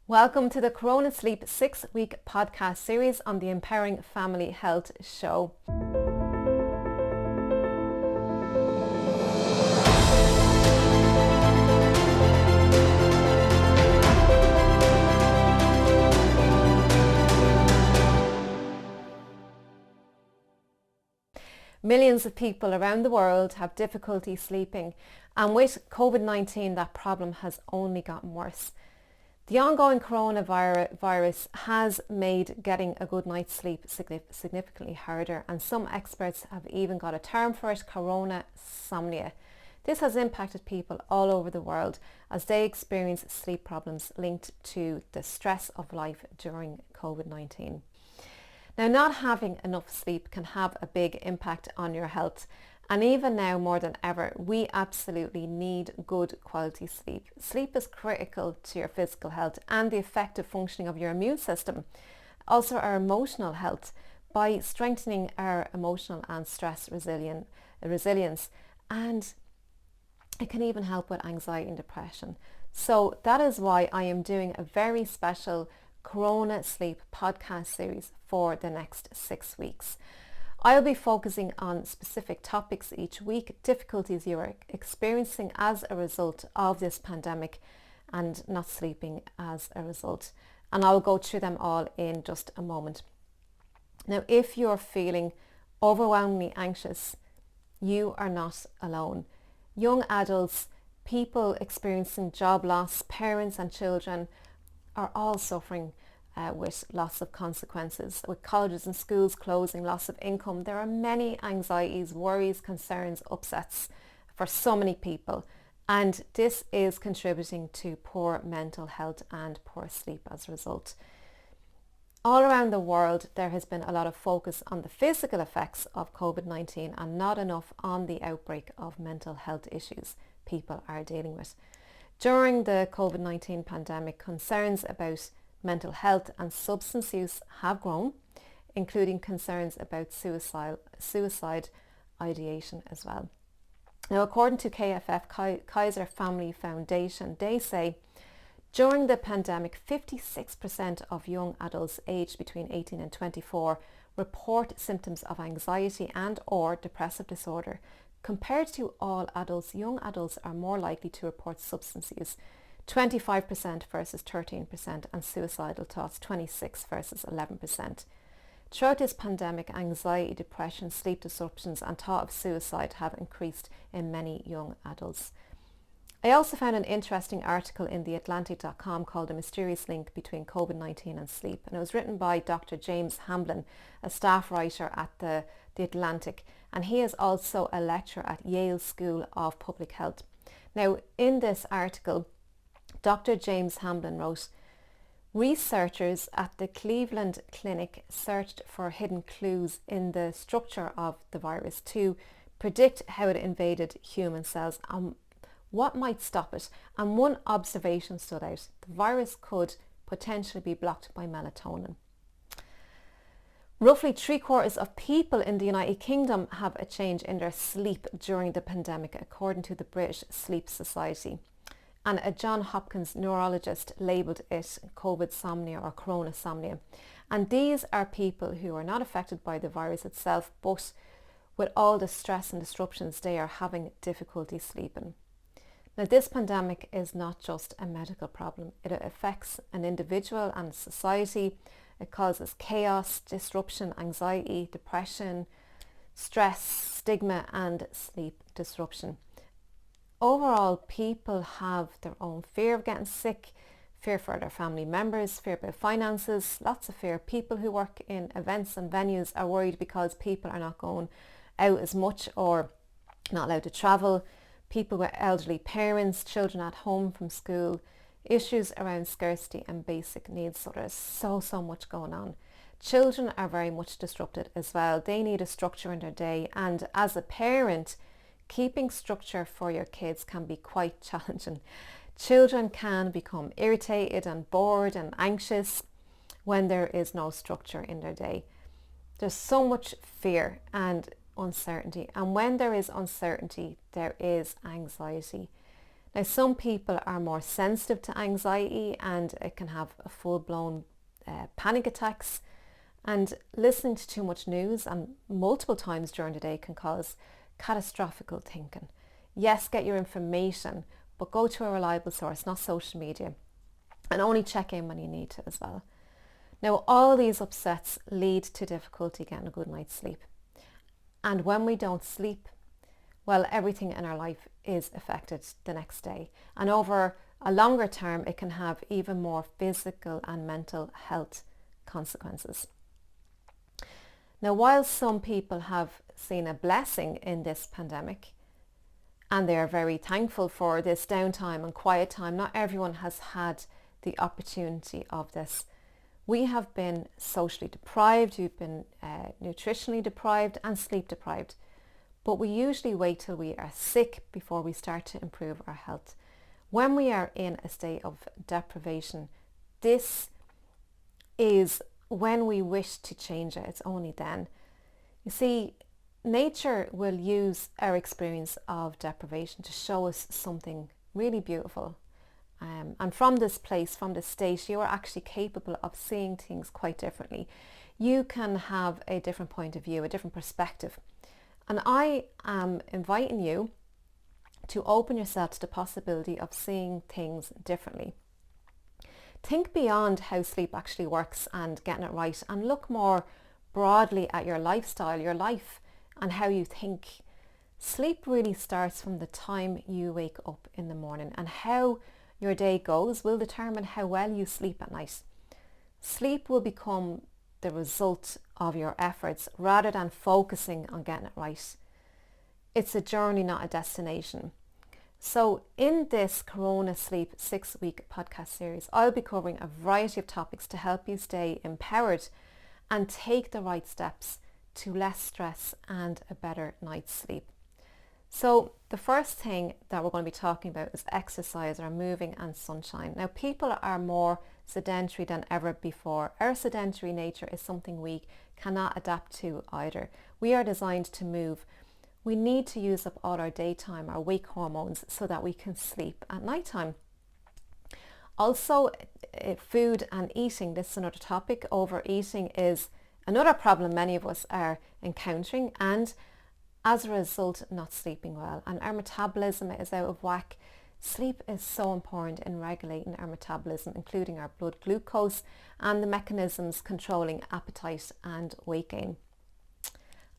Welcome to the Corona Sleep 6-week podcast series on the Empowering Family Health Show. Millions of people around the world have difficulty sleeping, and with COVID-19 that problem has only gotten worse. The ongoing coronavirus has made getting a good night's sleep significantly harder, and some experts have even got a term for it: coronasomnia. This has impacted people all over the world as they experience sleep problems linked to the stress of life during COVID-19. Now, not having enough sleep can have a big impact on your health, and even now more than ever, we absolutely need good quality sleep. Sleep is critical to your physical health and the effective functioning of your immune system. Also our emotional health, by strengthening our emotional and stress resilience, and it can even help with anxiety and depression. So that is why I am doing a very special Corona Sleep podcast series for the next 6 weeks. I'll be focusing on specific topics each week, difficulties you are experiencing as a result of this pandemic and not sleeping as a result. And I'll go through them all in just a moment. Now, if you're feeling overwhelmingly anxious, you are not alone. Young adults, people experiencing job loss, parents and children are all suffering with lots of consequences. With colleges and schools closing, loss of income, there are many anxieties, worries, concerns, upsets for so many people, and this is contributing to poor mental health and poor sleep as a result. All around the world there has been a lot of focus on the physical effects of COVID-19 and not enough on the outbreak of mental health issues people are dealing with. During the COVID-19 pandemic, concerns about mental health and substance use have grown, including concerns about suicide ideation as well. Now, according to KFF, Kaiser Family Foundation, they say during the pandemic, 56% of young adults aged between 18 and 24 report symptoms of anxiety and or depressive disorder. Compared to all adults, young adults are more likely to report substance use, 25% versus 13%, and suicidal thoughts, 26 versus 11%. Throughout this pandemic, anxiety, depression, sleep disruptions and thought of suicide have increased in many young adults. I also found an interesting article in theatlantic.com called "A Mysterious Link Between COVID-19 and Sleep," and it was written by Dr. James Hamblin, a staff writer at the Atlantic, and he is also a lecturer at Yale School of Public Health. Now, in this article, Dr. James Hamblin wrote, researchers at the Cleveland Clinic searched for hidden clues in the structure of the virus to predict how it invaded human cells and what might stop it. And one observation stood out: the virus could potentially be blocked by melatonin. Roughly 3/4 of people in the United Kingdom have a change in their sleep during the pandemic, according to the British Sleep Society. And a Johns Hopkins neurologist labelled it covidsomnia or coronasomnia. And these are people who are not affected by the virus itself, but with all the stress and disruptions, they are having difficulty sleeping. Now, this pandemic is not just a medical problem. It affects an individual and society. It causes chaos, disruption, anxiety, depression, stress, stigma and sleep disruption. Overall, people have their own fear of getting sick, fear for their family members, fear about finances, lots of fear. People who work in events and venues are worried because people are not going out as much or not allowed to travel. People with elderly parents, children at home from school, issues around scarcity and basic needs. So there's so much going on. Children are very much disrupted as well. They need a structure in their day, and as a parent, keeping structure for your kids can be quite challenging. Children can become irritated and bored and anxious when there is no structure in their day. There's so much fear and uncertainty, and when there is uncertainty, there is anxiety. Now, some people are more sensitive to anxiety and it can have a full-blown panic attacks, and listening to too much news and multiple times during the day can cause catastrophic thinking. Yes, get your information, but go to a reliable source, not social media, and only check in when you need to as well. Now, all these upsets lead to difficulty getting a good night's sleep. And when we don't sleep, well, everything in our life is affected the next day. And over a longer term, it can have even more physical and mental health consequences. Now, while some people have seen a blessing in this pandemic, and they are very thankful for this downtime and quiet time, not everyone has had the opportunity of this. We have been socially deprived, we've been nutritionally deprived and sleep deprived. But we usually wait till we are sick before we start to improve our health. When we are in a state of deprivation, this is when we wish to change it. It's only then. You see, nature will use our experience of deprivation to show us something really beautiful. And from this place, from this state, you are actually capable of seeing things quite differently. You can have a different point of view, a different perspective. And I am inviting you to open yourself to the possibility of seeing things differently. Think beyond how sleep actually works and getting it right, and look more broadly at your lifestyle, your life, and how you think. Sleep really starts from the time you wake up in the morning, and how your day goes will determine how well you sleep at night. Sleep will become the result of your efforts rather than focusing on getting it right. It's a journey, not a destination. So in this Corona Sleep 6-week podcast series, I'll be covering a variety of topics to help you stay empowered and take the right steps to less stress and a better night's sleep. So the first thing that we're going to be talking about is exercise, or moving, and sunshine. Now, people are more sedentary than ever before. Our sedentary nature is something we cannot adapt to either. We are designed to move. We need to use up all our daytime, our wake hormones, so that we can sleep at nighttime. Also, food and eating, this is another topic. Overeating is another problem many of us are encountering, and as a result, not sleeping well. And our metabolism is out of whack. Sleep is so important in regulating our metabolism, including our blood glucose and the mechanisms controlling appetite and weight gain.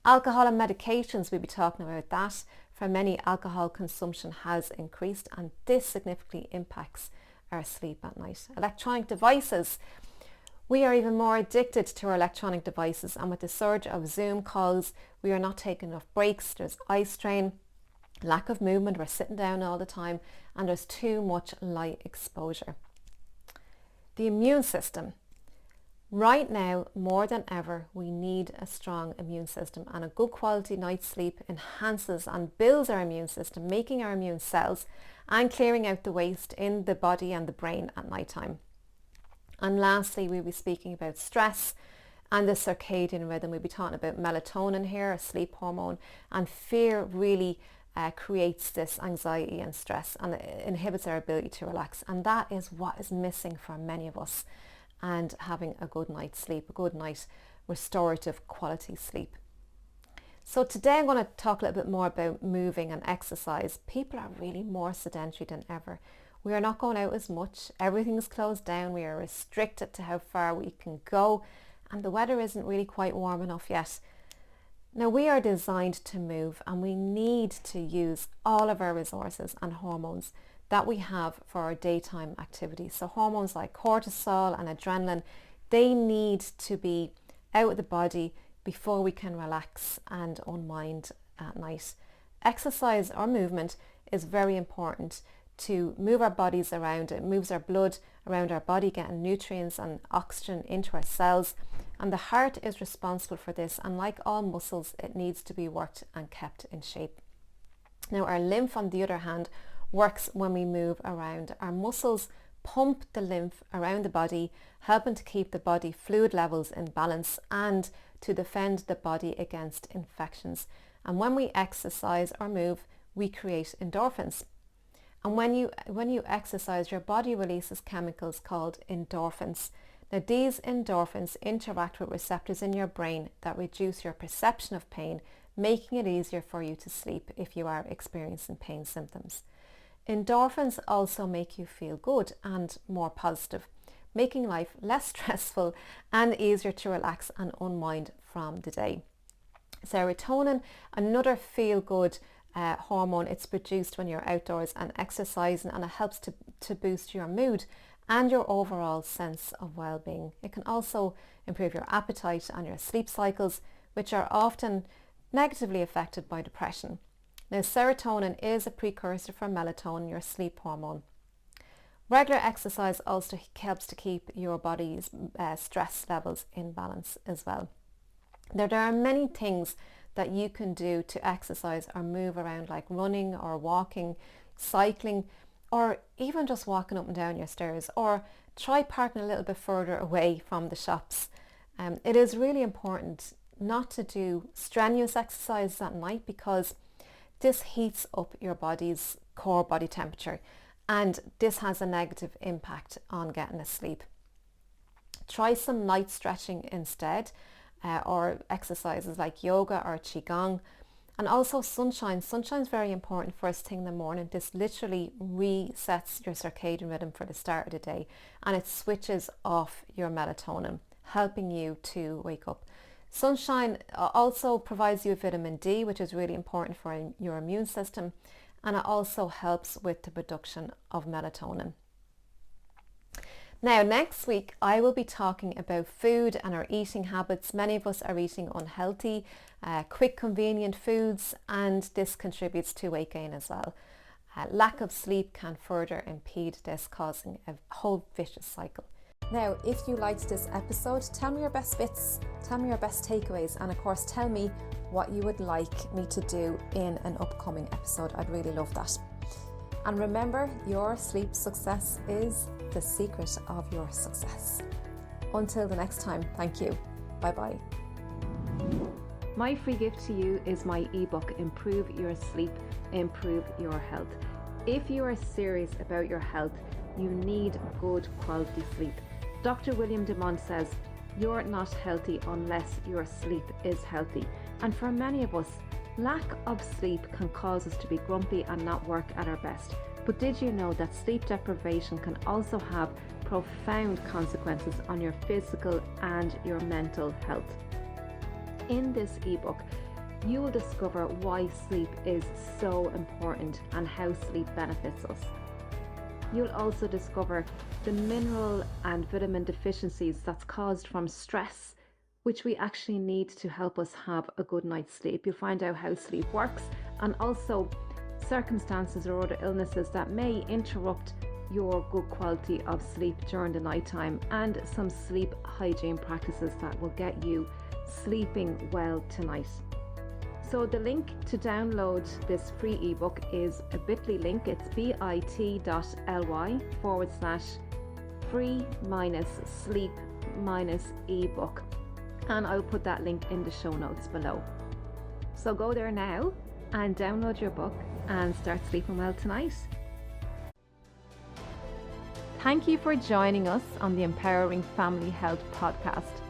Alcohol and medications, we'll be talking about that. For many, alcohol consumption has increased, and this significantly impacts our sleep at night. Electronic devices. We are even more addicted to our electronic devices, and with the surge of Zoom calls, we are not taking enough breaks. There's eye strain, lack of movement, we're sitting down all the time, and there's too much light exposure. The immune system. Right now, more than ever, we need a strong immune system, and a good quality night's sleep enhances and builds our immune system, making our immune cells and clearing out the waste in the body and the brain at nighttime. And lastly, we'll be speaking about stress and the circadian rhythm. We'll be talking about melatonin here, a sleep hormone, and fear really creates this anxiety and stress, and it inhibits our ability to relax. And that is what is missing for many of us, and having a good night's sleep, a good night, restorative quality sleep. So today I'm going to talk a little bit more about moving and exercise. People are really more sedentary than ever. We are not going out as much. Everything's closed down. We are restricted to how far we can go, and the weather isn't really quite warm enough yet. Now, we are designed to move, and we need to use all of our resources and hormones that we have for our daytime activities. So hormones like cortisol and adrenaline, they need to be out of the body before we can relax and unwind at night. Exercise or movement is very important to move our bodies around. It moves our blood around our body, getting nutrients and oxygen into our cells. And the heart is responsible for this. And like all muscles, it needs to be worked and kept in shape. Now, our lymph, on the other hand, works when we move around. Our muscles pump the lymph around the body, helping to keep the body fluid levels in balance and to defend the body against infections. And when we exercise or move, we create endorphins. And when you exercise, your body releases chemicals called endorphins. Now, these endorphins interact with receptors in your brain that reduce your perception of pain, making it easier for you to sleep if you are experiencing pain symptoms. Endorphins also make you feel good and more positive, making life less stressful and easier to relax and unwind from the day. Serotonin, another feel-good hormone, it's produced when you're outdoors and exercising, and it helps to boost your mood and your overall sense of well-being. It can also improve your appetite and your sleep cycles, which are often negatively affected by depression. Now, serotonin is a precursor for melatonin, your sleep hormone. Regular exercise also helps to keep your body's stress levels in balance as well. Now, there are many things that you can do to exercise or move around, like running or walking, cycling, or even just walking up and down your stairs, or try parking a little bit further away from the shops. It is really important not to do strenuous exercises at night, because this heats up your body's core body temperature, and this has a negative impact on getting asleep. Try some light stretching instead, or exercises like yoga or qigong. And also sunshine. Sunshine is very important first thing in the morning. This literally resets your circadian rhythm for the start of the day, and it switches off your melatonin, helping you to wake up. Sunshine also provides you with vitamin D, which is really important for your immune system, and it also helps with the production of melatonin. Now, next week I will be talking about food and our eating habits. Many of us are eating unhealthy, quick, convenient foods, and this contributes to weight gain as well. Lack of sleep can further impede this, causing a whole vicious cycle. Now, if you liked this episode, tell me your best bits, tell me your best takeaways, and of course tell me what you would like me to do in an upcoming episode. I'd really love that. And remember, your sleep success is the secret of your success. Until the next time, thank you. Bye-bye. My free gift to you is my ebook, Improve Your Sleep, Improve Your Health. If you are serious about your health, you need good quality sleep. Dr. William Demond says, you're not healthy unless your sleep is healthy. And for many of us, lack of sleep can cause us to be grumpy and not work at our best. But did you know that sleep deprivation can also have profound consequences on your physical and your mental health? In this ebook, you will discover why sleep is so important and how sleep benefits us. You'll also discover the mineral and vitamin deficiencies that's caused from stress, which we actually need to help us have a good night's sleep. You'll find out how sleep works, and also circumstances or other illnesses that may interrupt your good quality of sleep during the nighttime, and some sleep hygiene practices that will get you sleeping well tonight. So the link to download this free ebook is a bit.ly link. It's bit.ly/free-sleep-ebook, and I'll put that link in the show notes below. So go there now and download your book and start sleeping well tonight. Thank you for joining us on the Empowering Family Health podcast.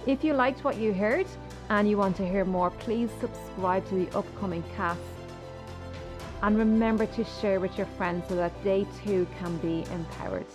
If you liked what you heard and you want to hear more, please subscribe to the upcoming casts. And remember to share with your friends so that they too can be empowered.